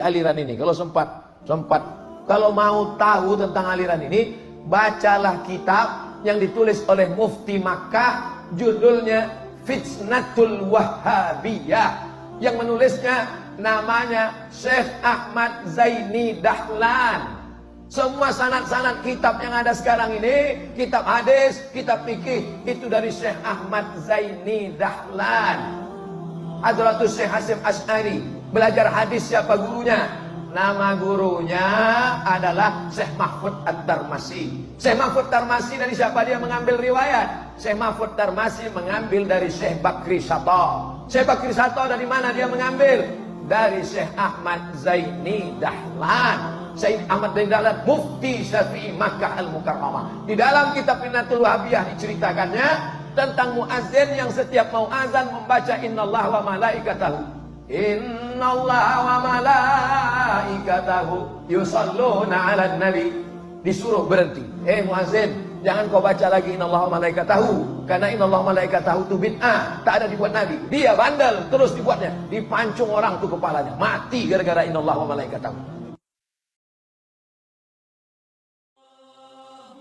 aliran ini. Kalau sempat kalau mau tahu tentang aliran ini, bacalah kitab yang ditulis oleh Mufti Makkah, judulnya Fitnatul Wahhabiyah, yang menulisnya namanya Syekh Ahmad Zaini Dahlan. Semua sanad-sanad kitab yang ada sekarang ini, kitab hadis, kitab fikih, itu dari Syekh Ahmad Zaini Dahlan. Hadratus Syekh Hasyim Asy'ari. Belajar hadis siapa gurunya? Nama gurunya adalah Syekh Mahfud At-Tarmasi. Syekh Mahfud Tarmasi dari siapa dia mengambil riwayat? Syekh Mahfud Tarmasi mengambil dari Syekh Bakri Sato. Syekh Bakri Sato dari mana dia mengambil? Dari Syekh Ahmad Zaini Dahlan. Syekh Ahmad Zaini Dahlan, Mufti Syafi'i Makkah Al-Mukarramah. Di dalam kitab Fitnatul Wahhabiyah diceritakannya tentang muazzin yang setiap mau azan membaca innallaha wa malaikatahu, innallaha wa malaikatahu yusalluna 'alan nabi. Disuruh berhenti. Muazzin, jangan kau baca lagi innallaha wa malaikatahu, karena innallaha wa malaikatahu itu bid'ah, tak ada dibuat nabi. Dia bandel, terus dibuatnya, dipancung orang tuh kepalanya, mati gara-gara innallaha wa malaikatahu.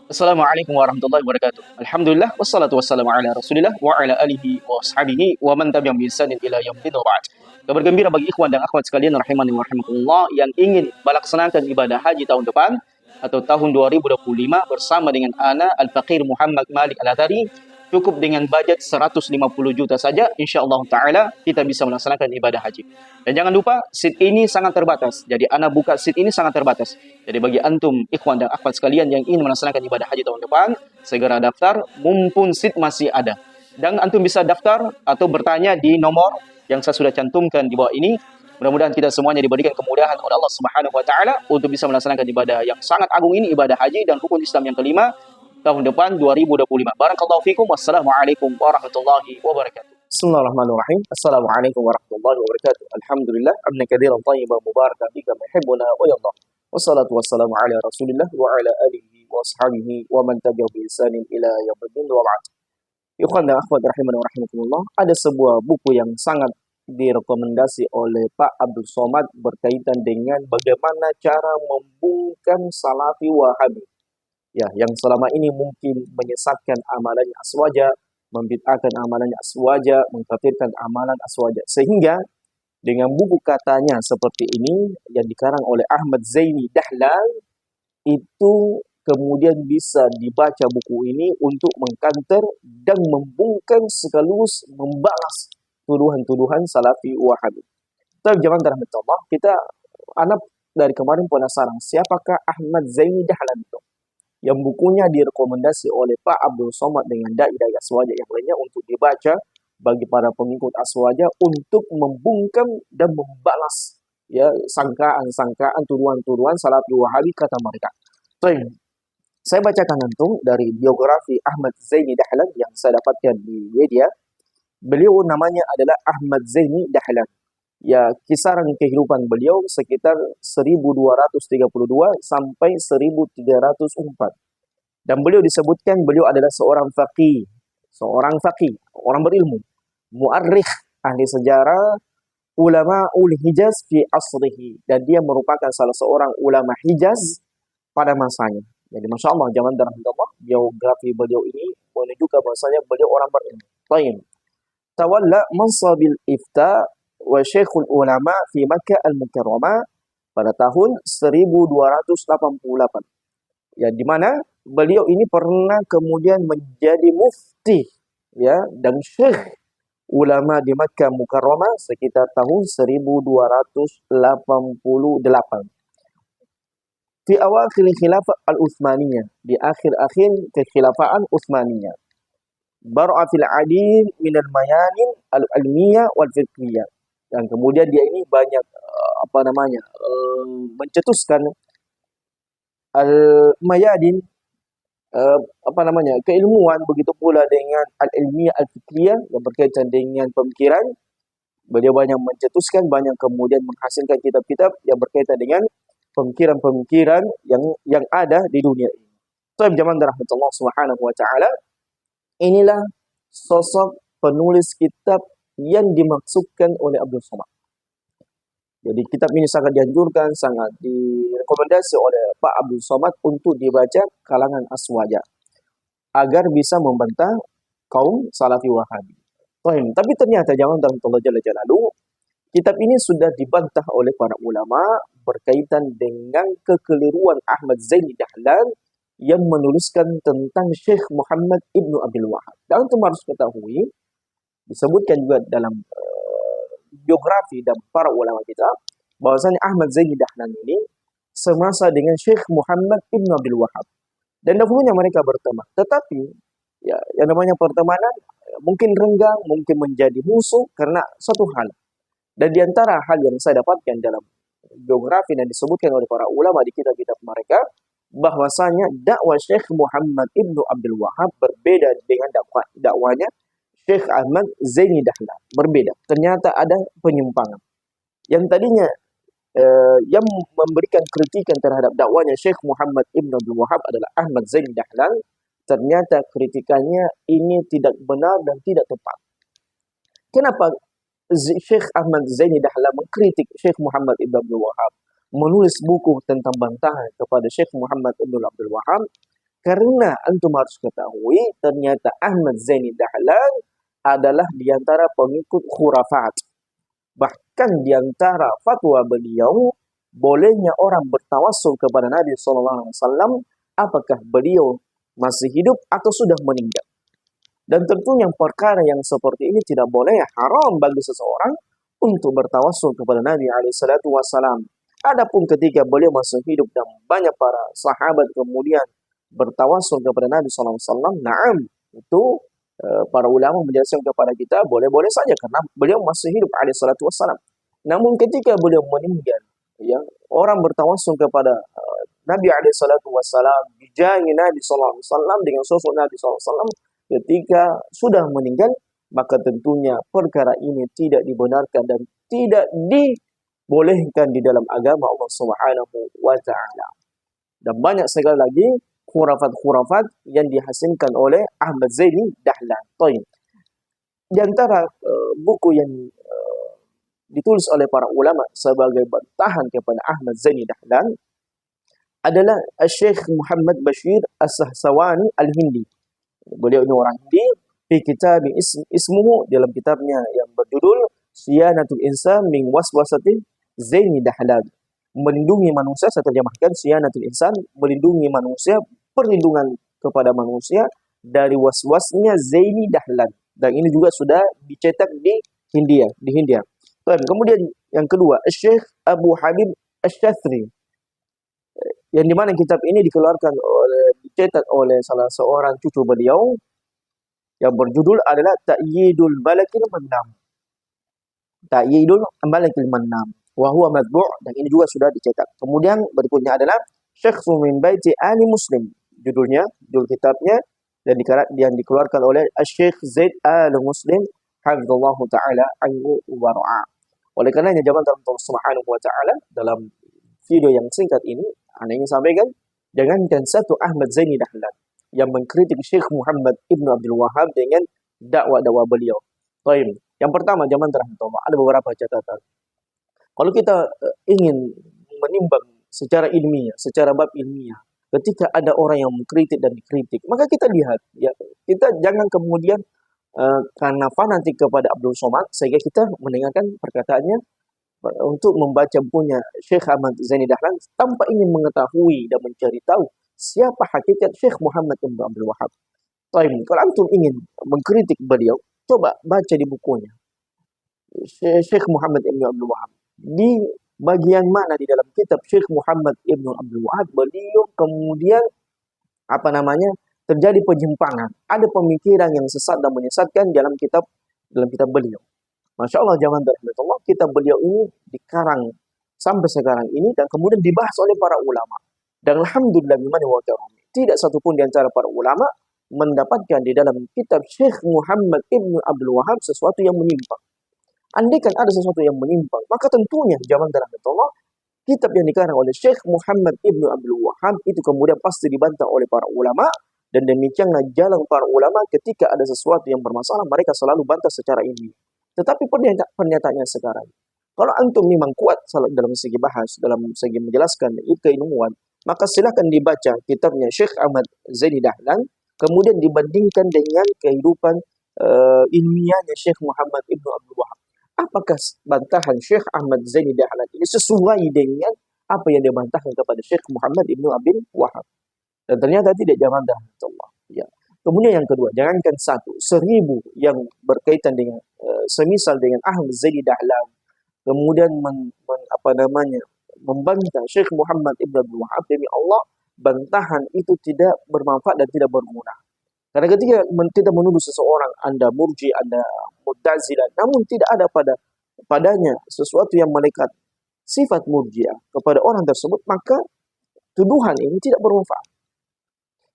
Assalamualaikum warahmatullahi wabarakatuh. Alhamdulillah wassalatu wassalamu ala Rasulillah wa ala alihi wa ashabihi wa man tabi'ahum bi ihsanin ila yaumil ba'd. Kabar gembira bagi ikhwan dan akhwat sekalian rahimani wa rahimakumullah yang ingin melaksanakan ibadah haji tahun depan atau tahun 2025 bersama dengan ana Al-Faqir Muhammad Malik Al-Athari. Cukup dengan budget 150 juta saja, insyaallah taala kita bisa melaksanakan ibadah haji. Dan jangan lupa, seat ini sangat terbatas. Jadi ana buka seat ini sangat terbatas. Jadi bagi antum ikhwan dan akhwat sekalian yang ingin melaksanakan ibadah haji tahun depan, segera daftar mumpun seat masih ada. Dan antum bisa daftar atau bertanya di nomor yang saya sudah cantumkan di bawah ini. Mudah-mudahan kita semuanya diberikan kemudahan oleh Allah Subhanahu wa taala untuk bisa melaksanakan ibadah yang sangat agung ini, ibadah haji dan rukun Islam yang kelima tahun depan 2025. Barakallahu fikum. Wassalamualaikum warahmatullahi wabarakatuh. Bismillahirrahmanirrahim. Assalamualaikum warahmatullahi wabarakatuh. Alhamdulillah, abna katsiran thayyiban mubarakan fika yuhibbuna wa yarda. Wassalatu wassalamu ala Rasulillah wa ala alihi wa ashabihi wa man tabi'ahum bi ihsanin ila yaumil wa ba'd. Ikhwan dan akhwat rahimani wa rahimakumullah, ada sebuah buku yang sangat direkomendasi oleh Pak Abdul Somad berkaitan dengan bagaimana cara membungkam Salafi Wahabi. Ya, yang selama ini mungkin menyesatkan amalannya aswaja, membid'ahkan amalannya aswaja, mengkafirkan amalan aswaja. Sehingga dengan buku katanya seperti ini yang dikarang oleh Ahmad Zaini Dahlan, itu kemudian bisa dibaca buku ini untuk mengkanter dan membungkam sekaligus membalas tuduhan-tuduhan Salafi Wahabi. Tapi jangan dirahmati Allah, anak dari kemarin penasaran siapakah Ahmad Zaini Dahlan itu? Yang bukunya direkomendasi oleh Pak Abdul Somad dengan dai-dai aswaja yang lainnya untuk dibaca bagi para pengikut aswaja untuk membungkam dan membalas ya sangkaan-sangkaan, tuduhan-tuduhan Salafi Wahabi kata mereka. Baik, saya bacakan antum dari biografi Ahmad Zaini Dahlan yang saya dapatkan di media. Beliau namanya adalah Ahmad Zaini Dahlan. Ya, kisaran kehidupan beliau sekitar 1232 sampai 1304. Dan beliau disebutkan beliau adalah seorang faqih, orang berilmu, muarrikh, ahli sejarah, ulama Hijaz fi asrihi, dan dia merupakan salah seorang ulama Hijaz pada masanya. Jadi Masya Allah, jangan dirahmati, biografi beliau ini menunjukkan bahwasanya beliau orang berilmu. Baik. Tawalla mansabil ifta wa Syekhul Ulama fi Makkah Al-Mukarramah pada tahun 1288. Ya, di mana beliau ini pernah kemudian menjadi mufti ya dan syekh ulama di Makkah Mukarramah sekitar tahun 1288. Di awal khilafah Al-Utsmaniyah, di akhir-akhir kekhilafaan Utsmaniyah. Bar'a fil adil minal mayanin al-ilmiyah wal fiqhiyah. Dan kemudian dia ini banyak mencetuskan al-mayadin keilmuan, begitu pula dengan al-ilmiyah al-fiqhiyah yang berkaitan dengan pemikiran. Beliau banyak mencetuskan, banyak kemudian menghasilkan kitab-kitab yang berkaitan dengan pemikiran-pemikiran yang ada di dunia ini. Tapi zaman rahmat Allah Subhanahu wa taala, inilah sosok penulis kitab yang dimaksudkan oleh Abdul Somad. Jadi kitab ini sangat dianjurkan, sangat direkomendasi oleh Pak Abdul Somad untuk dibaca kalangan aswaja agar bisa membantah kaum Salafi Wahabi. Tapi ternyata jangan Allah Jalla Jalaluhu, kitab ini sudah dibantah oleh para ulama berkaitan dengan kekeliruan Ahmad Zaini Dahlan yang menuliskan tentang Syekh Muhammad Ibnu Abdul Wahab. Dan untuk harus ketahui, disebutkan juga dalam biografi dan para ulama kita, bahwasanya Ahmad Zaini Dahlan ini semasa dengan Syekh Muhammad Ibnu Abdul Wahab. Dan dahulunya mereka berteman. Tetapi, ya, yang namanya pertemanan mungkin renggang, mungkin menjadi musuh karena satu hal. Dan di antara hal yang saya dapatkan dalam biografi dan disebutkan oleh para ulama di kitab-kitab mereka, bahwasanya dakwah Syekh Muhammad Ibnu Abdul Wahab berbeda dengan dakwahnya Syekh Ahmad Zaini Dahlan. Berbeda. Ternyata ada penyimpangan. Yang tadinya yang memberikan kritikan terhadap dakwanya Syekh Muhammad Ibn Abdul Wahab adalah Ahmad Zaini Dahlan, ternyata kritikannya ini tidak benar dan tidak tepat. Kenapa Syekh Ahmad Zaini Dahlan mengkritik Syekh Muhammad Ibn Abdul Wahab, menulis buku tentang bantahan kepada Syekh Muhammad Ibn Abdul Wahab? Karena antum harus ketahui, ternyata Ahmad Zaini Dahlan adalah diantara pengikut khurafat. Bahkan di antara fatwa beliau, bolehnya orang bertawassul kepada Nabi SAW, apakah beliau masih hidup atau sudah meninggal. Dan tentunya perkara yang seperti ini tidak boleh, haram bagi seseorang untuk bertawassul kepada Nabi SAW. Adapun ketika beliau masih hidup dan banyak para sahabat kemudian bertawassul kepada Nabi SAW, na'am, itu para ulama menjelaskan kepada kita boleh-boleh saja karena beliau masih hidup SAW. Namun ketika beliau meninggal, ya, orang bertawassul kepada Nabi SAW, bijahi Nabi SAW, dengan sosok Nabi SAW, ketika sudah meninggal, maka tentunya perkara ini tidak dibenarkan dan tidak dibolehkan di dalam agama Allah Subhanahu wa Ta'ala. Dan banyak sekali lagi khurafat-khurafat yang dihasilkan oleh Ahmad Zaini Dahlan. Di antara buku yang ditulis oleh para ulama sebagai bantahan kepada Ahmad Zaini Dahlan adalah Syekh Muhammad Bashir As-Sahsawani Al-Hindi. Beliau ini orang Hindi. Di kitab ismuhu, dalam kitabnya yang berjudul Siyanatul Insan min Waswasati Zaini Dahlan. Melindungi manusia, saya terjemahkan Siyanatul Insan, melindungi manusia, perlindungan kepada manusia dari waswasnya Zaini Dahlan. Dan ini juga sudah dicetak di Hindia. Kemudian yang kedua, Syekh Abu Habib Asy-Syathri, yang dimana kitab ini dicetak oleh salah seorang cucu beliau, yang berjudul adalah Ta'yidul Malakil Mannam. Ta'yidul Malakil Mannam. Wa huwa madbu', dan ini juga sudah dicetak. Kemudian berikutnya adalah Syekh min Baiti Ali Muslim. Judul kitabnya dan dikeluarkan oleh Syekh Zaid Al-Muslim hafizallahu taala anhu wa ra'a. Oleh karenanya jamaah Allah Subhanahu wa taala, dalam video yang singkat ini ana ingin sampaikan, jangankan satu Ahmad Zaini Dahlan yang mengkritik Syekh Muhammad Ibn Abdul Wahab dengan dakwah-dakwah beliau. Yang pertama jamaah Allah, ada beberapa catatan. Kalau kita ingin menimbang secara ilmiah, secara bab ilmiah, ketika ada orang yang mengkritik dan dikritik, maka kita lihat, ya, kita jangan kemudian karena fanatik kepada Abdul Somad sehingga kita mendengarkan perkataannya untuk membaca bukunya Syekh Ahmad Zaini Dahlan tanpa ingin mengetahui dan mencari tahu siapa hakikat Syekh Muhammad Ibn Abdul Wahab. Kalau antum ingin mengkritik beliau, coba baca di bukunya Syekh Muhammad Ibn Abdul Wahab. Di bagian mana di dalam kitab Syekh Muhammad Ibn Abdul Wahab beliau kemudian terjadi penyimpangan, ada pemikiran yang sesat dan menyesatkan dalam kitab beliau. Masya Allah, zaman Allah, kitab beliau ini dikarang sampai sekarang ini dan kemudian dibahas oleh para ulama. Dan alhamdulillah tidak satupun di antara para ulama mendapatkan di dalam kitab Syekh Muhammad Ibn Abdul Wahab sesuatu yang menyimpang. Andaikan ada sesuatu yang menyimpang, maka tentunya zaman Allah, kitab yang dikarang oleh Syekh Muhammad Ibn Abdul Wahab itu kemudian pasti dibantah oleh para ulama. Dan demikianlah jalan para ulama ketika ada sesuatu yang bermasalah, mereka selalu bantah secara ilmiah. Tetapi pernyataannya sekarang, Kalau antum memang kuat dalam segi bahas, dalam segi menjelaskan keilmuan, maka silakan dibaca kitabnya Syekh Ahmad Zaini Dahlan, kemudian dibandingkan dengan kehidupan ilmiahnya Syekh Muhammad Ibnu Abdul Wahab. Apakah bantahan Syekh Ahmad Zaini Dahlan ini sesuai dengan apa yang dia bantahkan kepada Syekh Muhammad Ibnu Abdul Wahab? Dan ternyata tidak, jangan dah Allah. Ya. Kemudian yang kedua, jangankan 1,000 yang berkaitan dengan semisal dengan Ahmad Zaini Dahlan, kemudian membantah Syekh Muhammad Ibn Abdul Wahab, demi Allah, bantahan itu tidak bermanfaat dan tidak berguna. Karena ketika kita menuduh seseorang, Anda murji, Anda mu'tazilah, namun tidak ada padanya sesuatu yang melekat sifat murjiah kepada orang tersebut, maka tuduhan ini tidak bermanfaat.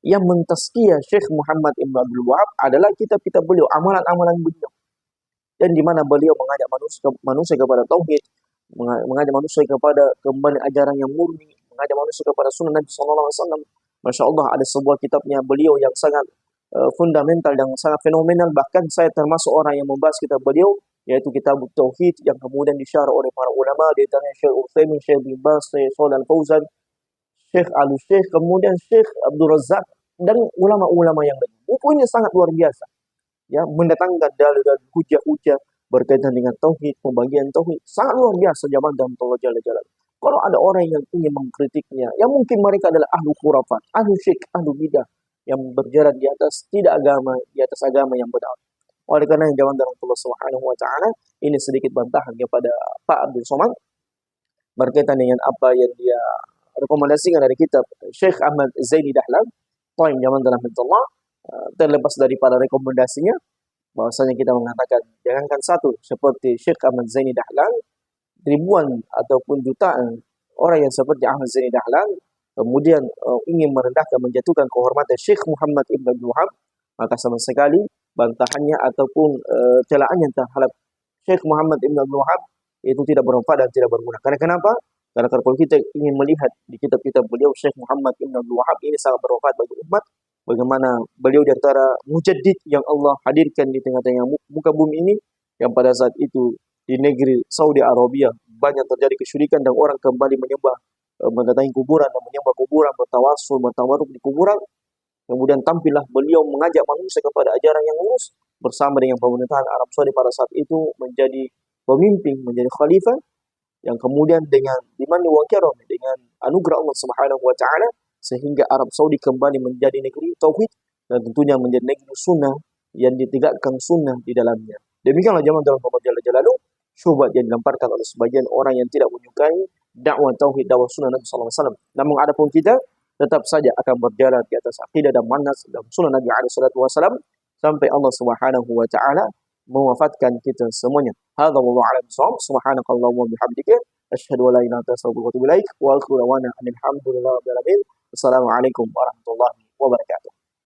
Yang mentazkiyah Syekh Muhammad Ibn Abdul Wahab adalah kitab-kitab beliau, amalan-amalan beliau. Dan di mana beliau mengajak manusia kepada tauhid, mengajak manusia kepada kembali ajaran yang murni, mengajak manusia kepada sunnah Nabi SAW. Masya Allah, ada sebuah kitabnya beliau yang sangat fundamental, yang sangat fenomenal. Bahkan saya termasuk orang yang membahas kitab beliau, yaitu kitab Tauhid, yang kemudian disyarah oleh para ulama, di antaranya Syekh Utsaimin, Syekh bin Baz, Syekh Shalih Al-Fauzan, Syekh Al-Syekh, kemudian Syekh Abdul Razak, dan ulama-ulama yang lain. Buku ini sangat luar biasa, ya, mendatangkan dalil-dalil hujah-hujah berkaitan dengan tauhid, pembagian tauhid, sangat luar biasa zaman dalam Allah Jalla Jalaluhu. Kalau ada orang yang ingin mengkritiknya, yang mungkin mereka adalah ahlu khurafat, ahlu syirik, ahlu bidah, yang berjalan di atas di atas agama yang benar. Oleh karena yang zaman dalam Allah Subhanahu wa taala, ini sedikit bantahan kepada Pak Abdul Somad berkaitan dengan apa yang dia rekomendasikan dari kitab Syekh Ahmad Zaini Dahlan. Poin zaman dalam Allah, terlepas daripada rekomendasinya, bahwasanya kita mengatakan jangankan 1 seperti Syekh Ahmad Zaini Dahlan, ribuan ataupun jutaan orang yang seperti Ahmad Zaini Dahlan kemudian ingin merendahkan, menjatuhkan kehormatan Syekh Muhammad Ibn Abdul Wahab, maka sama sekali bantahannya ataupun celaannya terhadap Syekh Muhammad Ibn Abdul Wahab itu tidak bermanfaat dan tidak berguna. Karena kenapa? Karena kalau kita ingin melihat di kitab-kitab beliau, Syekh Muhammad Ibn Abdul Wahab ini sangat bermanfaat bagi umat. Bagaimana beliau di antara mujaddid yang Allah hadirkan di tengah-tengah muka bumi ini, yang pada saat itu di negeri Saudi Arabia banyak terjadi kesyirikan dan orang kembali menyembah, mendatangi kuburan dan menyembah kuburan, bertawasul, bertawaruk di kuburan. Kemudian tampillah beliau mengajak manusia kepada ajaran yang lurus bersama dengan pemerintahan Arab Saudi pada saat itu, menjadi pemimpin, menjadi khalifah, yang kemudian dengan dimani wa karam, dengan anugerah Allah Subhanahu wa taala, sehingga Arab Saudi kembali menjadi negeri tauhid dan tentunya menjadi negeri sunnah yang ditegakkan sunnah di dalamnya. Demikianlah zaman dalam Allah Jalla Jalaluhu, syubhat yang dilemparkan oleh sebagian orang yang tidak menyukai dakwah tauhid, dakwah sunnah Nabi sallallahu alaihi wasallam. Namun adapun kita tetap saja akan berjalan di atas akidah dan manhaj dan sunnah Nabi alaihi wasallam sampai Allah Subhanahu wa taala mewafatkan kita semuanya. Hadza wallahu a'lam bissawab. Subhanakallahumma wa bihamdika asyhadu an la ilaha illa anta astaghfiruka wa atubu ilaik wa akhiru da'wana alhamdulillahi rabbil alamin. Assalamualaikum warahmatullahi wabarakatuh.